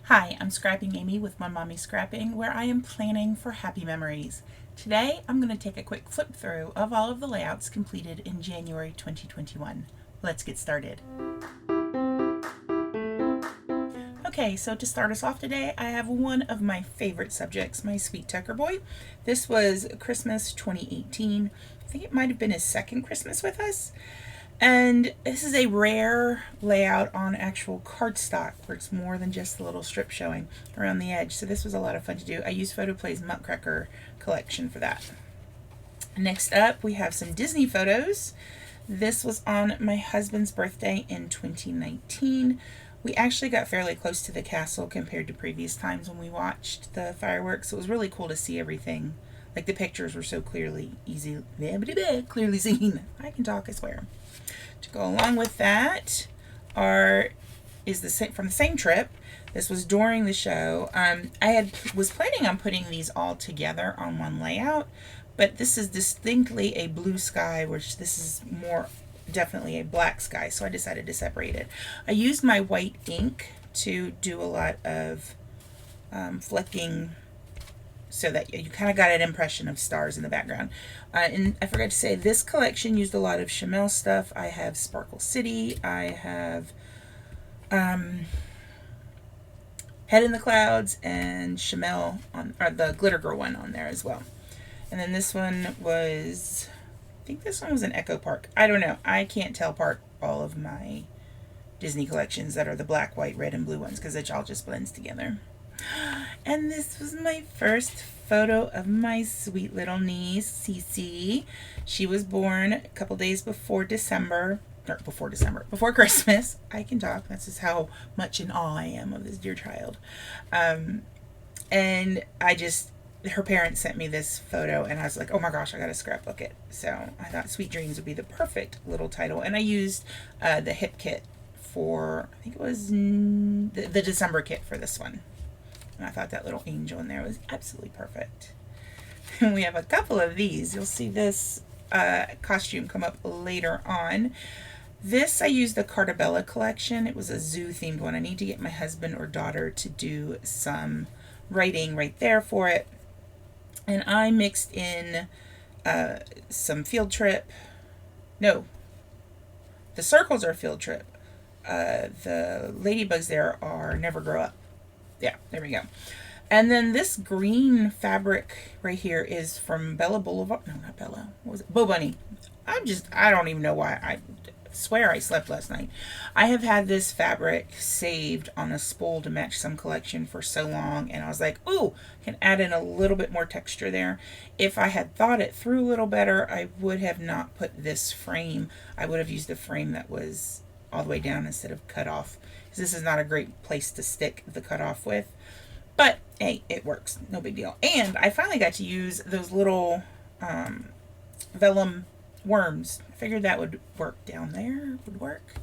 Hi, I'm Scrapping Amy with My Mommy Scrapping, where I am planning for happy memories. Today, I'm going to take a quick flip through of all of the layouts completed in January 2021. Let's get started. Okay, so to start us off today, I have one of my favorite subjects, my sweet Tucker boy. This was Christmas 2018. I think it might have been his second Christmas with us. And this is a rare layout on actual cardstock where it's more than just the little strip showing around the edge. So this was a lot of fun to do. I used Photoplay's Muckcracker collection for that. Next up, we have some Disney photos. This was on my husband's birthday in 2019. We actually got fairly close to the castle compared to previous times when we watched the fireworks. So it was really cool to see everything. Like the pictures were so clearly clearly seen. I can talk, I swear. To go along with that is from the same trip. This was during the show. Was planning on putting these all together on one layout, but this is distinctly a blue sky, which this is more definitely a black sky, so I decided to separate it. I used my white ink to do a lot of flecking so that you kind of got an impression of stars in the background. And I forgot to say, this collection used a lot of Chamel stuff. I have Sparkle City. I have Head in the Clouds and Chamel, or the Glitter Girl one on there as well. And then this one was, I think this one was an Echo Park. I don't know. I can't tell apart all of my Disney collections that are the black, white, red, and blue ones because it all just blends together. And this was my first photo of my sweet little niece, Cece. She was born a couple days before Christmas. I can talk. That's just how much in awe I am of this dear child. And her parents sent me this photo, and I was like, oh my gosh, I gotta scrapbook it. So I thought Sweet Dreams would be the perfect little title. And I used the hip kit for, I think it was the December kit for this one. And I thought that little angel in there was absolutely perfect. And we have a couple of these. You'll see this costume come up later on. This, I used the Cartabella collection. It was a zoo themed one. I need to get my husband or daughter to do some writing right there for it. And I mixed in some Field Trip. No, the circles are Field Trip. The ladybugs there are Never Grow Up. Yeah, there we go. And then this green fabric right here is from Bella Boulevard. No, not Bella. What was it? Bo Bunny. I don't even know why. I swear I slept last night. I have had this fabric saved on a spool to match some collection for so long, and I was like, ooh, I can add in a little bit more texture there. If I had thought it through a little better, I would have not put this frame. I would have used a frame that was all the way down instead of cut off. This is not a great place to stick the cutoff with, but hey, it works, no big deal. And I finally got to use those little vellum worms. I figured that would work down there, would work.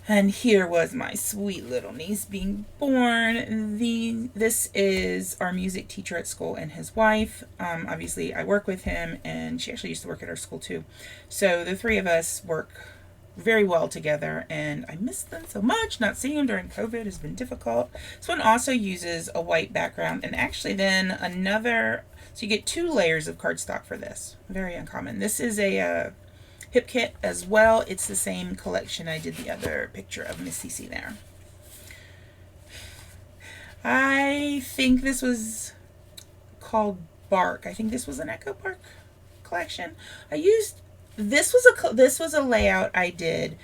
And here was my sweet little niece being born. This is our music teacher at school and his wife. Obviously I work with him, and she actually used to work at our school too. So the three of us work very well together, and I miss them so much. Not seeing them during COVID has been difficult. This one also uses a white background, and actually then so you get 2 layers of cardstock for this. Very uncommon. This is a hip kit as well. It's the same collection I did the other picture of Miss Cece there. I think this was called Bark. I think this was an Echo Park collection. This was a layout I did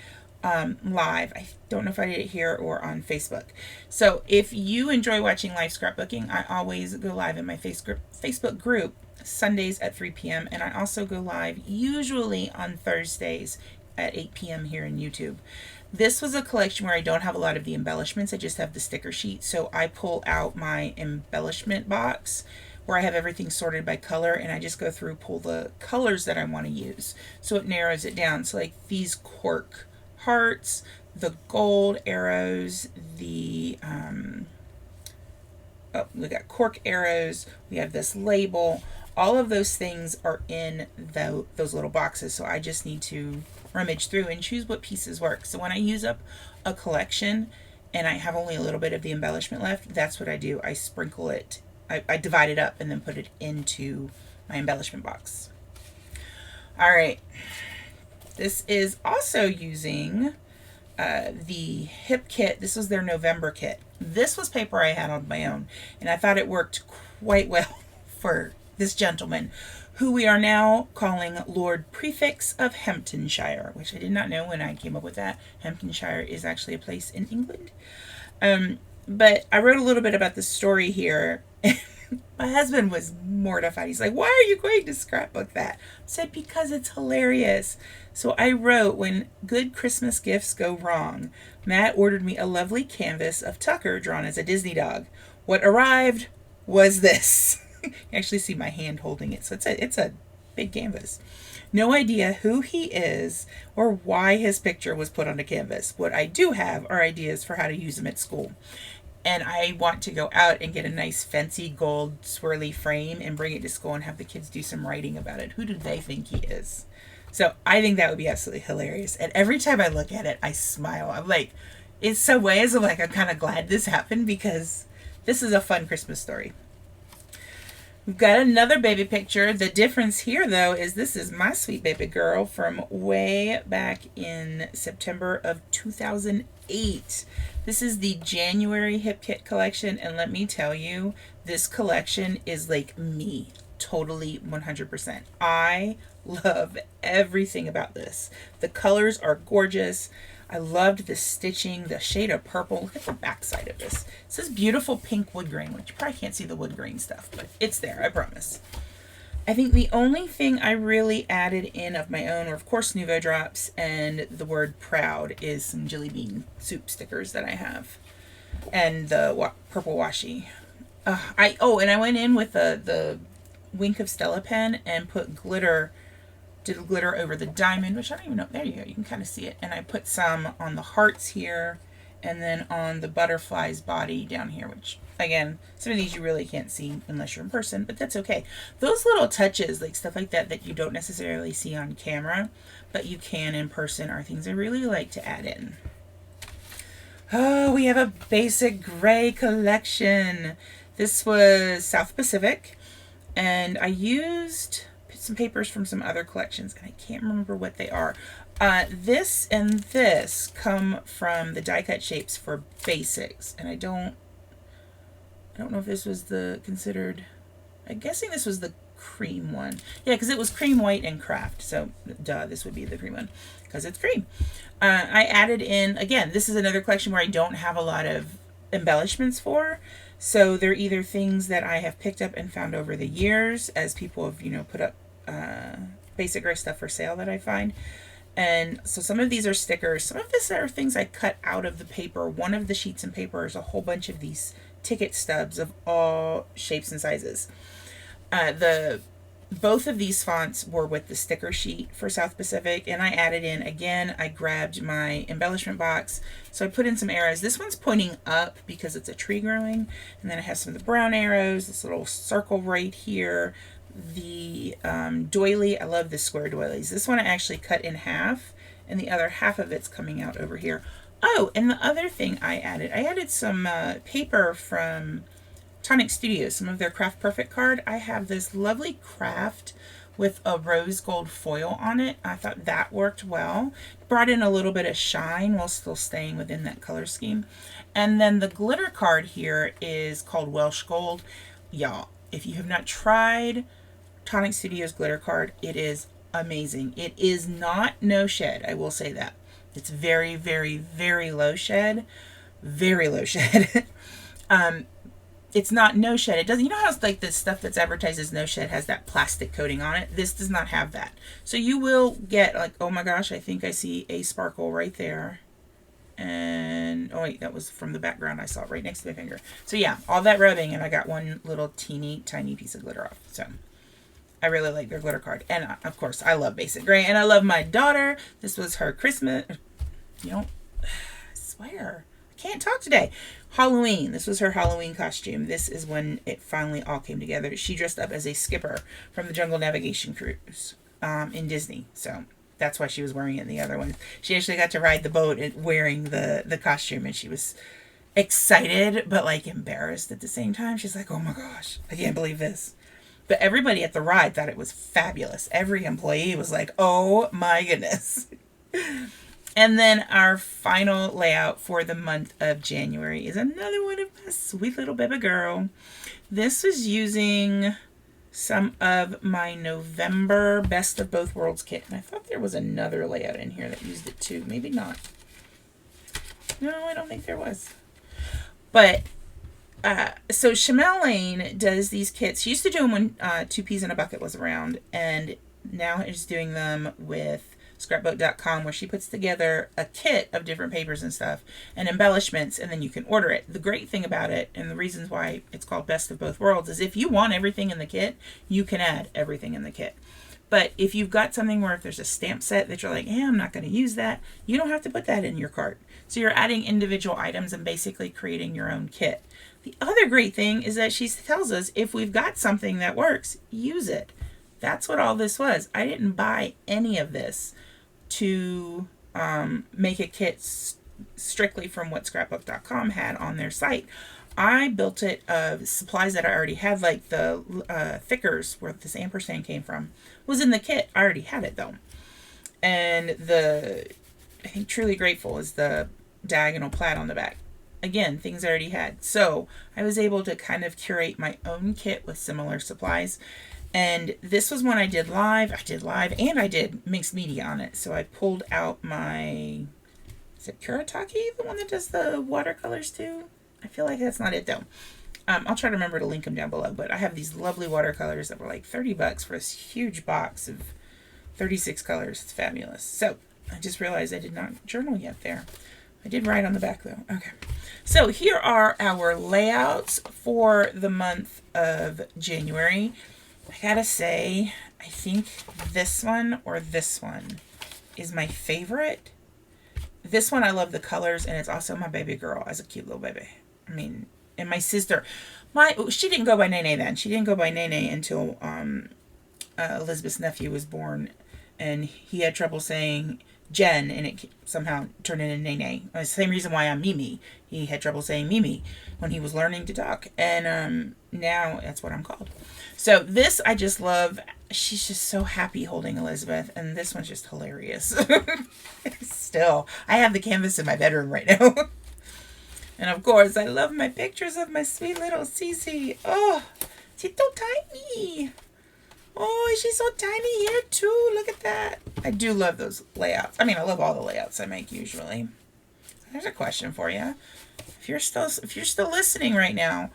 live. I don't know if I did it here or on Facebook. So if you enjoy watching live scrapbooking, I always go live in my Facebook group Sundays at 3 p.m. and I also go live usually on Thursdays at 8 p.m. here in YouTube. This was a collection where I don't have a lot of the embellishments. I just have the sticker sheet. So I pull out my embellishment box where I have everything sorted by color, and I just go through, pull the colors that I want to use. So it narrows it down. So like these cork hearts, the gold arrows, we got cork arrows, we have this label. All of those things are in those little boxes. So I just need to rummage through and choose what pieces work. So when I use up a collection and I have only a little bit of the embellishment left, that's what I do. I sprinkle it, I divide it up and then put it into my embellishment box. All right. This is also using the Hip Kit. This was their November kit. This was paper I had on my own, and I thought it worked quite well for this gentleman, who we are now calling Lord Prefix of Hamptonshire, which I did not know when I came up with that. Hamptonshire is actually a place in England. But I wrote a little bit about the story here. My husband was mortified. He's like, "Why are you going to scrapbook that?" I said, "Because it's hilarious." So I wrote, "When good Christmas gifts go wrong, Matt ordered me a lovely canvas of Tucker drawn as a Disney dog. What arrived was this." You actually see my hand holding it. So it's a big canvas. No idea who he is or why his picture was put on a canvas. What I do have are ideas for how to use them at school. And I want to go out and get a nice fancy gold swirly frame and bring it to school and have the kids do some writing about it. Who do they think he is? So I think that would be absolutely hilarious. And every time I look at it, I smile. I'm like, in some ways, I'm kind of glad this happened because this is a fun Christmas story. We've got another baby picture. The difference here, though, is this is my sweet baby girl from way back in September of 2008. This is the January Hip Kit collection, and let me tell you, this collection is like me, totally 100%. I love everything about this. The colors are gorgeous. I loved the stitching, the shade of purple. Look at the back side of this. It says beautiful pink wood grain, which you probably can't see the wood grain stuff, but it's there, I promise. I think the only thing I really added in of my own are, of course, Nuvo drops, and the word proud is some Jelly Bean soup stickers that I have, and the purple washi. And I went in with the Wink of Stella pen and put glitter, did glitter over the diamond, which I don't even know. There you go. You can kind of see it. And I put some on the hearts here and then on the butterfly's body down here, which, again, some of these you really can't see unless you're in person, but that's okay. Those little touches, like stuff like that you don't necessarily see on camera, but you can in person, are things I really like to add in. Oh, we have a basic gray collection. This was South Pacific, and I used some papers from some other collections, and I can't remember what they are. This and this come from the die cut shapes for basics, and I don't know if this was the considered. I'm guessing this was the cream one. Yeah, because it was cream, white, and craft. So duh, this would be the cream one because it's cream. I added in, again, this is another collection where I don't have a lot of embellishments for. So they're either things that I have picked up and found over the years as people have, put up basic gray stuff for sale that I find. And so some of these are stickers. Some of this are things I cut out of the paper. One of the sheets in paper is a whole bunch of these ticket stubs of all shapes and sizes. Both of these fonts were with the sticker sheet for South Pacific, and I added in, again, I grabbed my embellishment box, so I put in some arrows. This one's pointing up because it's a tree growing, and then it has some of the brown arrows, this little circle right here, the doily. I love the square doilies. This one I actually cut in half, and the other half of it's coming out over here. Oh, and the other thing I added some paper from Tonic Studios, some of their Craft Perfect card. I have this lovely craft with a rose gold foil on it. I thought that worked well. Brought in a little bit of shine while still staying within that color scheme. And then the glitter card here is called Welsh Gold. Y'all, if you have not tried Tonic Studios glitter card, it is amazing. It is not no shed, I will say that. It's very, very, very low shed. Very low shed. It's not no shed. It doesn't, you know how it's like the stuff that's advertised as no shed has that plastic coating on it? This does not have that. So you will get like, oh my gosh, I think I see a sparkle right there. And, oh wait, that was from the background. I saw it right next to my finger. So yeah, all that rubbing, and I got one little teeny tiny piece of glitter off. So I really like their glitter card. And of course, I love Basic Gray, and I love my daughter. This was her Christmas, I swear. Can't talk today. Halloween. This was her Halloween costume. This is when it finally all came together. She dressed up as a skipper from the Jungle Navigation Cruise in Disney. So that's why she was wearing it in the other one. She actually got to ride the boat wearing the costume, and she was excited but like embarrassed at the same time. She's like, oh my gosh, I can't believe this. But everybody at the ride thought it was fabulous. Every employee was like, oh my goodness. And then our final layout for the month of January is another one of my sweet little baby girl. This was using some of my November Best of Both Worlds kit. And I thought there was another layout in here that used it too. Maybe not. No, I don't think there was. But so Shamel Lane does these kits. She used to do them when Two Peas in a Bucket was around, and now is doing them with scrapbook.com, where she puts together a kit of different papers and stuff and embellishments, and then you can order it. The great thing about it, and the reasons why it's called Best of Both Worlds, is if you want everything in the kit, you can add everything in the kit. But if you've got something where if there's a stamp set that you're like, I'm not going to use that, you don't have to put that in your cart. So you're adding individual items and basically creating your own kit. The other great thing is that she tells us if we've got something that works, use it. That's what all this was. I didn't buy any of this to make a kit strictly from what scrapbook.com had on their site. I built it of supplies that I already had, like the thickers where this ampersand came from was in the kit. I already had it though. And I think Truly Grateful is the diagonal plaid on the back. Again, things I already had. So I was able to kind of curate my own kit with similar supplies. And this was one I did live. I did live and I did mixed media on it. So I pulled out my, is it Kuretake, the one that does the watercolors too? I feel like that's not it though. I'll try to remember to link them down below, but I have these lovely watercolors that were like $30 for this huge box of 36 colors. It's fabulous. So I just realized I did not journal yet there. I did write on the back though. Okay. So here are our layouts for the month of January. I gotta say, I think this one or this one is my favorite. This one, I love the colors, and it's also my baby girl as a cute little baby. I mean, and my sister, she didn't go by Nene then. She didn't go by Nene until Elizabeth's nephew was born, and he had trouble saying Jen, and it somehow turned into Nene. The same reason why I'm Mimi. He had trouble saying Mimi when he was learning to talk, and now that's what I'm called. So this I just love. She's just so happy holding Elizabeth, and this one's just hilarious. Still, I have the canvas in my bedroom right now. And of course, I love my pictures of my sweet little Cece. Oh, she's so tiny. Oh, she's so tiny here too. Look at that. I do love those layouts. I mean, I love all the layouts I make usually. There's a question for you. If you're still listening right now,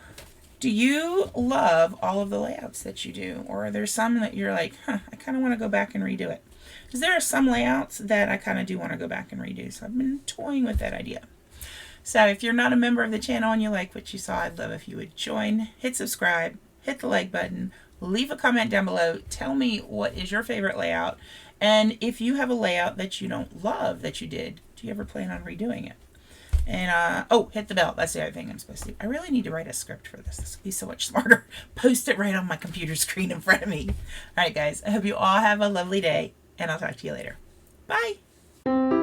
do you love all of the layouts that you do? Or are there some that you're like, I kind of want to go back and redo it? Because there are some layouts that I kind of do want to go back and redo. So I've been toying with that idea. So if you're not a member of the channel and you like what you saw, I'd love if you would join, hit subscribe, hit the like button, leave a comment down below. Tell me what is your favorite layout. And if you have a layout that you don't love that you did, do you ever plan on redoing it? And, hit the bell. That's the other thing I'm supposed to do. I really need to write a script for this. This would be so much smarter. Post it right on my computer screen in front of me. All right, guys. I hope you all have a lovely day, and I'll talk to you later. Bye.